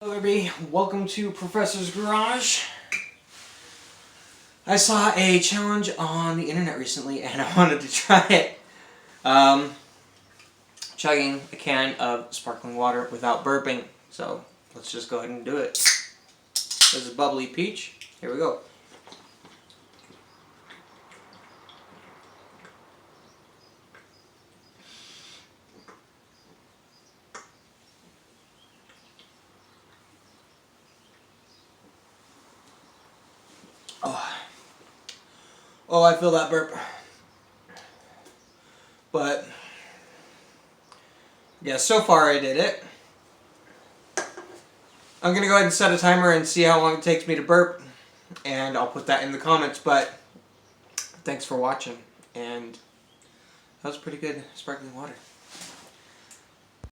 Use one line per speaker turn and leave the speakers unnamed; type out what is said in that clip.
Hello everybody, welcome to Professor's Garage. I saw a challenge on the internet recently and I wanted to try it. Chugging a can of sparkling water without burping. So let's just go ahead and do it. This is bubbly peach. Here we go. Oh, I feel that burp. But yeah, so far I did it. I'm going to go ahead and set a timer and see how long it takes me to burp. And I'll put that in the comments, but thanks for watching. And that was pretty good sparkling water.